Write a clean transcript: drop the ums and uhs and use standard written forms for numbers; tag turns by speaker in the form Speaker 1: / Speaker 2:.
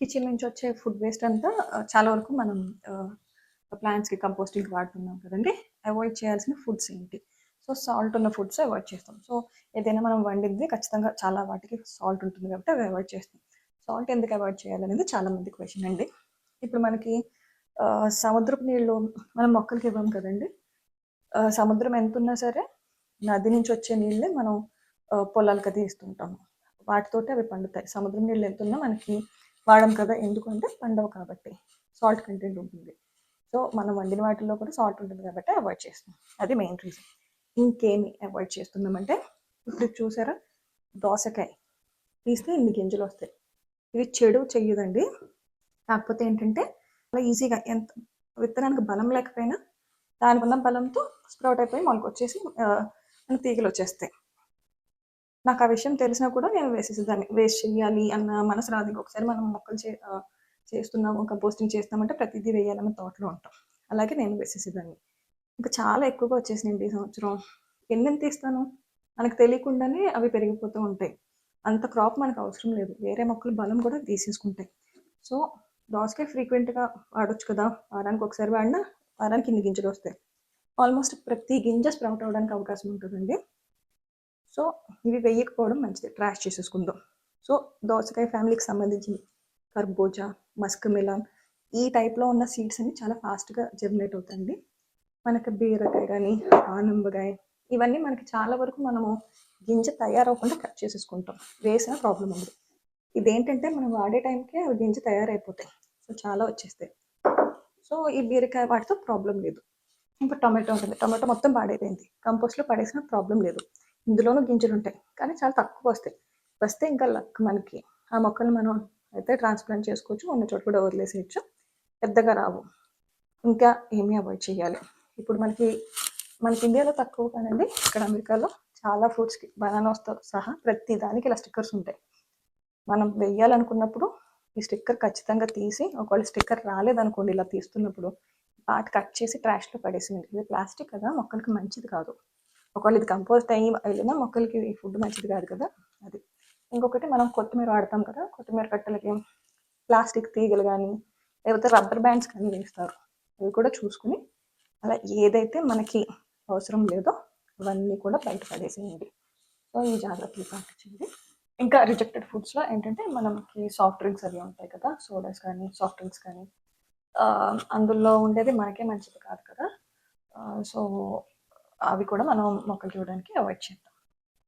Speaker 1: Kitchen నుంచి వచ్చే food waste అంతా చాలా వరకు మనం ప్లాంట్స్‌కి కంపోస్టింగ్‌కి వాడుతున్నాం కదండీ! అవాయిడ్ చేయాల్సిన ఫుడ్స్ ఏంటి? సో, సాల్ట్ ఉన్న ఫుడ్స్ అవాయిడ్ చేస్తాం. సో, ఏదైనా మనం వండింది ఖచ్చితంగా చాలా వాటికి సాల్ట్ ఉంటుంది కాబట్టి అవి అవాయిడ్ చేస్తాం. సాల్ట్ ఎందుకు అవాయిడ్ చేయాలనేది చాలా మంది క్వెషన్ అండి. ఇప్పుడు మనకి సముద్రపు నీళ్ళు మనం మొక్కలకి ఇవ్వం కదండీ! సముద్రం ఎంతున్నా సరే నది నుంచి వచ్చే నీళ్ళే మనం పొలాలకి అది ఇస్తుంటాము. వాటితోటి అవి పండుతాయి. సముద్రం నీళ్ళు ఎంతున్నా మనకి వాడం కదా! ఎందుకంటే పండవు కాబట్టి. సాల్ట్ కంటెంట్ ఉంటుంది. సో, మనం వండిన వాటిల్లో కూడా సాల్ట్ ఉంటుంది కాబట్టి అవాయిడ్ చేస్తాం. అది మెయిన్ రీజన్. ఇంకేమి అవాయిడ్ చేస్తున్నామంటే ఇప్పుడు చూసారా దోసకాయ తీస్తే ఇన్ని గింజలు వస్తాయి. ఇవి చెడు చెయ్యదండి. కాకపోతే ఏంటంటే అలా ఈజీగా ఎంత విత్తనానికి బలం లేకపోయినా దానికి ఉన్న బలంతో స్ప్రౌట్ అయిపోయి మొలకొచ్చేసి మనకి తీగలు వచ్చేస్తాయి. నాకు ఆ విషయం తెలిసినా కూడా నేను వేసేసేదాన్ని. వేస్ట్ చెయ్యాలి అన్న మనసు రాదు. ఇంకొకసారి మనం మొక్కలు చేస్తున్నాము, కంపోస్టింగ్ చేస్తామంటే ప్రతిదీ వేయాలన్న థాట్‌లో ఉంటాం. అలాగే నేను వేసేసేదాన్ని. ఇంకా చాలా ఎక్కువగా వచ్చేసినాయండి ఈ సంవత్సరం. ఎన్నెన్ని తీస్తాను? మనకు తెలియకుండానే అవి పెరిగిపోతూ ఉంటాయి. అంత క్రాప్ మనకు అవసరం లేదు. వేరే మొక్కల బలం కూడా తీసేసుకుంటాయి. సో, దోసకాయ ఫ్రీక్వెంట్‌గా వాడొచ్చు కదా! వారానికి ఒకసారి వాడినా వారానికి ఇన్ని గింజలు వస్తాయి. ఆల్మోస్ట్ ప్రతి గింజ స్ప్రౌట్ అవ్వడానికి అవకాశం ఉంటుందండి. సో, ఇవి వేయకపోవడం మంచిది. ట్రాష్ చేసేసుకుందాం. సో, దోసకాయ ఫ్యామిలీకి సంబంధించింది కర్బూజా, మస్క్ మిలాన్ ఈ టైప్‌లో ఉన్న సీడ్స్ అన్ని చాలా ఫాస్ట్‌గా జర్మినేట్ అవుతాయండి. మనకి బీరకాయ కానీ, ఆనంబకాయ ఇవన్నీ మనకి చాలా వరకు మనము గింజ తయారవ్వకుండా కట్ చేసేసుకుంటాం. వేసినా ప్రాబ్లమ్ ఉండదు. ఇదేంటంటే మనం వాడే టైంకే అవి గింజ తయారైపోతాయి. సో, చాలా వచ్చేస్తాయి. సో, ఈ బీరకాయ వాటితో ప్రాబ్లమ్ లేదు. ఇంకా టొమాటో ఉంటుంది. టొమాటో మొత్తం పాడైపోయింది. కంపోస్ట్‌లో పడేసినా ప్రాబ్లమ్ లేదు. ఇందులోనూ గింజలుంటాయి. కానీ చాలా తక్కువ వస్తాయి. వస్తే ఇంకా లక్ మనకి. ఆ మొక్కలు మనం అయితే ట్రాన్స్‌ప్లాంట్ చేసుకోవచ్చు. ఉన్న చోట కూడా వదిలేసేయచ్చు. పెద్దగా రావు. ఇంకా ఏమి అవాయిడ్ చేయాలి? ఇప్పుడు మనకి ఇండియాలో తక్కువ కానండి. ఇక్కడ అమెరికాలో చాలా ఫ్రూట్స్‌కి బనానాస్‌తో సహా ప్రతి దానికి ఇలా స్టిక్కర్స్ ఉంటాయి. మనం వెయ్యాలనుకున్నప్పుడు ఈ స్టిక్కర్ ఖచ్చితంగా తీసి ఒకవేళ స్టిక్కర్ రాలేదనుకోండి ఇలా తీస్తున్నప్పుడు పార్ట్ కట్ చేసి ట్రాష్‌లో పడేసేయండి. ఇది ప్లాస్టిక్ కదా! మొక్కలకి మంచిది కాదు. ఒకవేళ ఇది కంపోస్ట్ అయ్యి వెళ్ళినా మొక్కలకి ఈ ఫుడ్ మంచిది కాదు కదా! అది. ఇంకొకటి మనం కొత్తిమీర వాడతాం కదా! కొత్తిమీర కట్టలకి ప్లాస్టిక్ తీగలు కానీ లేకపోతే రబ్బర్ బ్యాండ్స్ కానీ వేస్తారు. అవి కూడా చూసుకుని అలా ఏదైతే మనకి అవసరం లేదో అవన్నీ కూడా బయట పడేసేయండి. సో, ఈ జాగ్రత్తలు పాటించండి. ఇంకా రిజెక్టెడ్ ఫుడ్స్‌లో ఏంటంటే మనకి సాఫ్ట్ డ్రింక్స్ అవి ఉంటాయి కదా! సోడాస్ కానీ, సాఫ్ట్ డ్రింక్స్ కానీ అందులో ఉండేది మనకే మంచిది కాదు కదా! సో, అవి కూడా మనం మొక్కలకి ఇవ్వడానికి అవాయిడ్ చేయాలి.